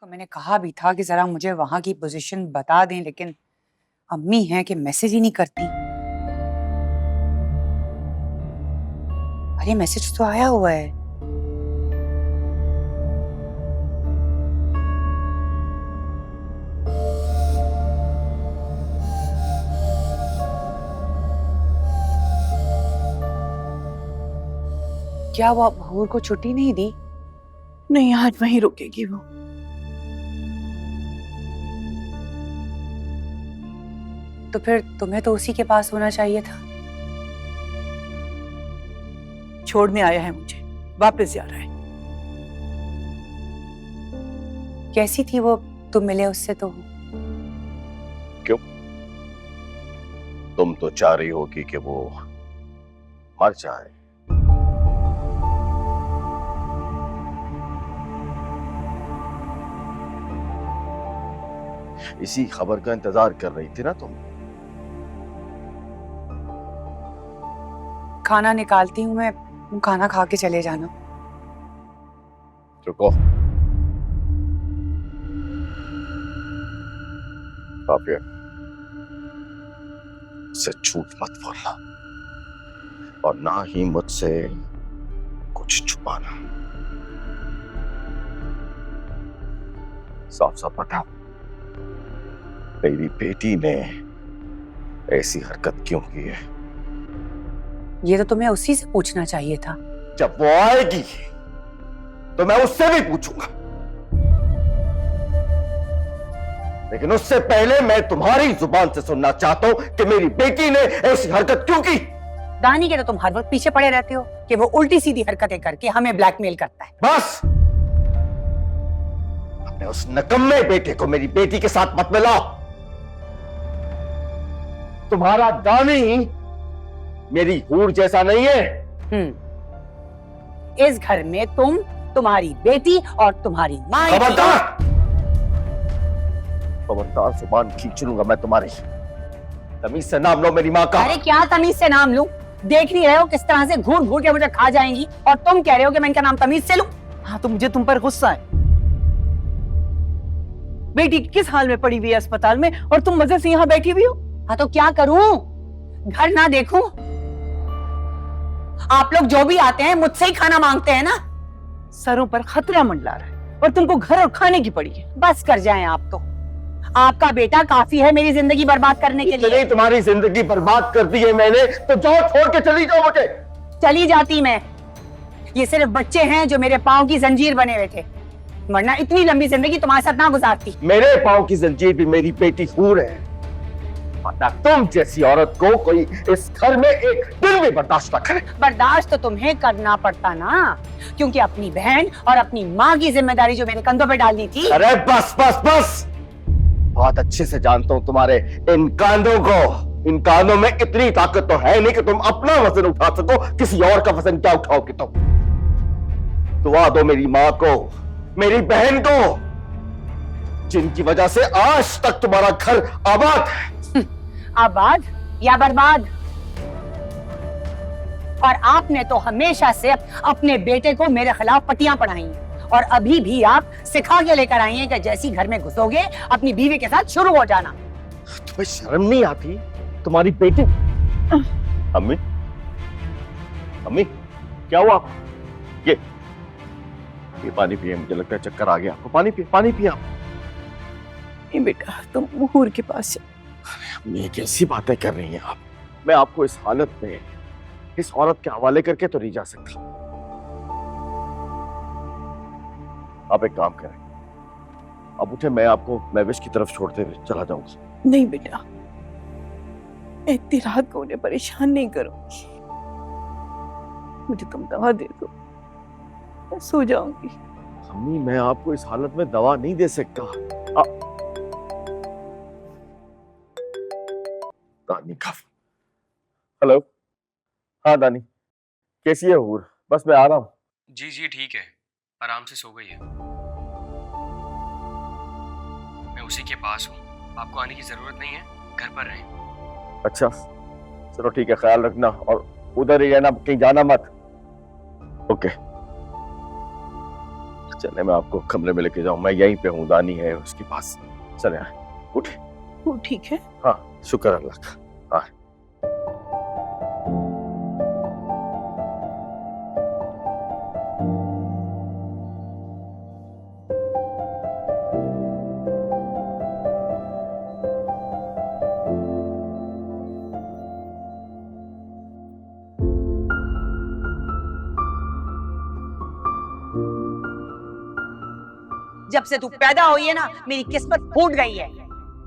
को मैंने कहा भी था कि जरा मुझे वहां की पोजीशन बता दें, लेकिन अम्मी हैं कि मैसेज ही नहीं करती। अरे मैसेज तो आया हुआ है। क्या वो हूर को छुट्टी नहीं दी? नहीं, आज वहीं रुकेगी वो। तो फिर तुम्हें तो उसी के पास होना चाहिए था। छोड़ने आया है मुझे, वापस जा रहा है। कैसी थी वो, तुम मिले उससे तो? क्यों? तुम तो चाह रही होगी कि वो मर जाए। इसी खबर का इंतजार कर रही थी ना तुम? खाना निकालती हूँ मैं, तुम खाना खा के चले जाना। रुको, काफी, से झूठ मत बोलना और ना ही मुझसे कुछ छुपाना। साफ साफ बताओ, मेरी बेटी ने ऐसी हरकत क्यों की है? ये तो तुम्हें उसी से पूछना चाहिए था। जब वो आएगी तो मैं उससे भी पूछूंगा, लेकिन उससे पहले मैं तुम्हारी जुबान से सुनना चाहता हूं कि मेरी बेटी ने ऐसी हरकत क्यों की। दानी के तो तुम हर वक्त पीछे पड़े रहते हो कि वो उल्टी सीधी हरकतें करके हमें ब्लैकमेल करता है। बस, अपने उस नकम्मे बेटे को मेरी बेटी के साथ मत मिलाओ। तुम्हारा दानी मेरी हूर जैसा नहीं है। इस घर में तुम, तुम्हारी बेटी और तुम्हारी माँ। खबरदार, खबरदार, जुबान खींच लूंगा मैं तुम्हारी। तमीज से नाम लो मेरी माँ का। अरे क्या तमीज से नाम लूं? देख नहीं रहे हो किस तरह से घूर घूर के मुझे खा जाएंगी, और तुम कह रहे हो कि मैं इनका नाम तमीज से लूं? हाँ, तो मुझे तुम पर गुस्सा है। बेटी किस हाल में पड़ी हुई है अस्पताल में, और तुम मजे से यहाँ बैठी हुई हो। हाँ तो क्या करूं? घर ना देखूं? आप लोग जो भी आते हैं मुझसे ही खाना मांगते हैं ना। सरों पर खतरा मंडला रहा है और तुमको घर और खाने की पड़ी है। बस कर जाएं आप तो। आपका बेटा काफी है मेरी जिंदगी बर्बाद करने के लिए। तुम्हारी जिंदगी बर्बाद कर दी है मैंने, तो जाओ छोड़ के चली जाओ मुझे। चली जाती मैं। ये सिर्फ बच्चे हैं जो मेरे पांव की जंजीर बने हुए थे, वरना इतनी लंबी जिंदगी तुम्हारे साथ ना गुजारती। मेरे पांव की जंजीर भी मेरी बेटी हूर है। पता तुम जैसी औरत को कोई इस घर में एक दिन भी बर्दाश्त न करे। बर्दाश्त तो तुम्हें करना पड़ता ना, क्योंकि अपनी बहन और अपनी माँ की जिम्मेदारी जो मेरे कंधों पे डालनी थी। अरे बस बस बस, बहुत अच्छे से जानता हूँ तुम्हारे इन कांधों को। इन कांधों में इतनी ताकत तो है नहीं कि तुम अपना वजन उठा सको, किसी और का वजन क्या उठाओगे तुम। दुआ दो मेरी माँ को, मेरी बहन को, जिनकी वजह से आज तक तुम्हारा घर आबाद है। आबाद या बर्बाद? और आपने तो हमेशा से अपने बेटे को मेरे खिलाफ पट्टियां पढ़ाई हैं, और अभी भी आप सिखा के लेकर आई हैं कि जैसी घर में घुसोगे अपनी बीवी के साथ शुरू हो जाना। तुम्हें शर्म नहीं आती? तुम्हारी बेटी। अम्मी, अम्मी, क्या हुआ? ये पानी पिए, मुझे लगता है चक्कर आ गया आपको। पानी पिए, पानी पिए आप। नहीं बेटा, तुम हूर के पास चलो। ये कैसी बातें कर रही हैं आप? मैं आपको इस हालत में इस औरत के हवाले करके तो नहीं जा सकता। आप एक काम करें, अब उठे, मैं आपको महविश की तरफ छोड़ते हुए चला जाऊंगा। नहीं बेटा, मैं इतनी रात को उन्हें परेशान नहीं करूंगी। मुझे तुम दवा दे दो, मैं सो जाऊंगी। अम्मी, मैं आपको इस हालत में दवा नहीं दे सकता। दानी का। हेलो, हाँ दानी, कैसी है हूर? बस मैं आ रहा हूँ। जी जी ठीक है, आराम से सो गई है। मैं उसी के पास हूँ, आपको आने की जरूरत नहीं है, घर पर रहें। अच्छा चलो ठीक है, ख्याल रखना और उधर ही रहना, कहीं जाना मत। ओके चले मैं आपको कमरे में लेके जाऊं, मैं यहीं पे हूँ, दानी है उसके पास। चले आए, उठे। वो ठीक है? हाँ शुक्र अल्लाह का। हाँ जब से तू पैदा हुई है ना, मेरी किस्मत फूट गई है।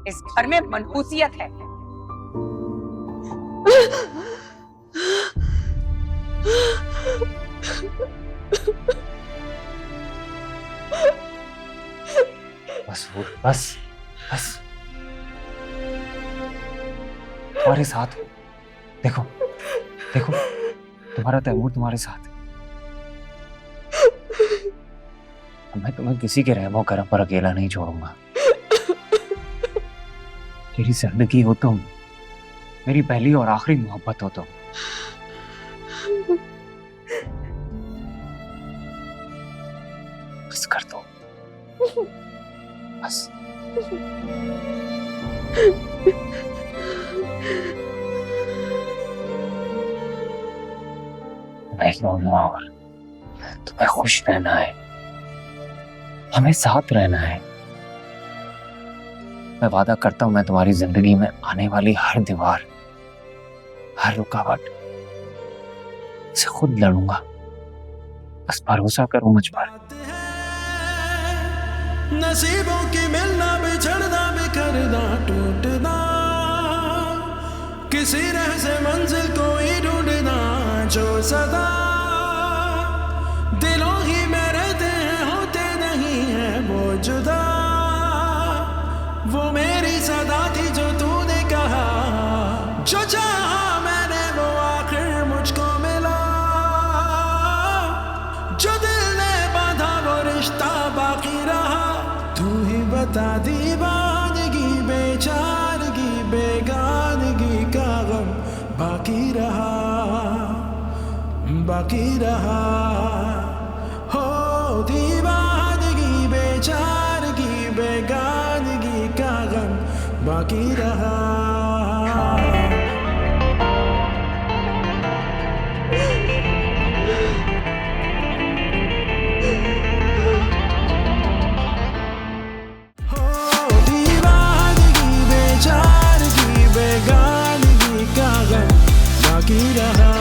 इस घर में मनहूसियत है। बस वो, बस बस तुम्हारे साथ हूं। देखो देखो, तुम्हारा तैमूर तुम्हारे साथ है। मैं तुम्हें किसी के रहमो करम पर अकेला नहीं छोड़ूंगा। मेरी जिंदगी हो तुम, मेरी पहली और आखिरी मोहब्बत हो तुम। बस कर दो, बस। मैं कहूँगा और तुम्हें खुश रहना है, हमें साथ रहना है। मैं वादा करता हूं, मैं तुम्हारी जिंदगी में आने वाली हर दीवार, हर रुकावट से खुद लड़ूंगा। बस भरोसा करो मुझ पर। नसीबों की मिलना, बिछड़ना, बिखरना, टूटना, किसी राह से मंजिल कोई ढूंढना, जो सदा दिलों ही में रहते हैं, होते नहीं है वो जुदा। वो मेरी सदा थी जो तूने कहा, जो चाहा मैंने वो आखिर मुझको मिला। जो दिल ने बांधा वो रिश्ता बाकी रहा। तू ही बता दीवानगी, बेचारगी, बेगानगी का गम बाकी रहा, बाकी रहा। हो दीवानगी, बेचारगी, बेगानगी का गम बाकी रहा। हो दीवानगी, बेचारगी, बेगानगी का गम बाकी रहा।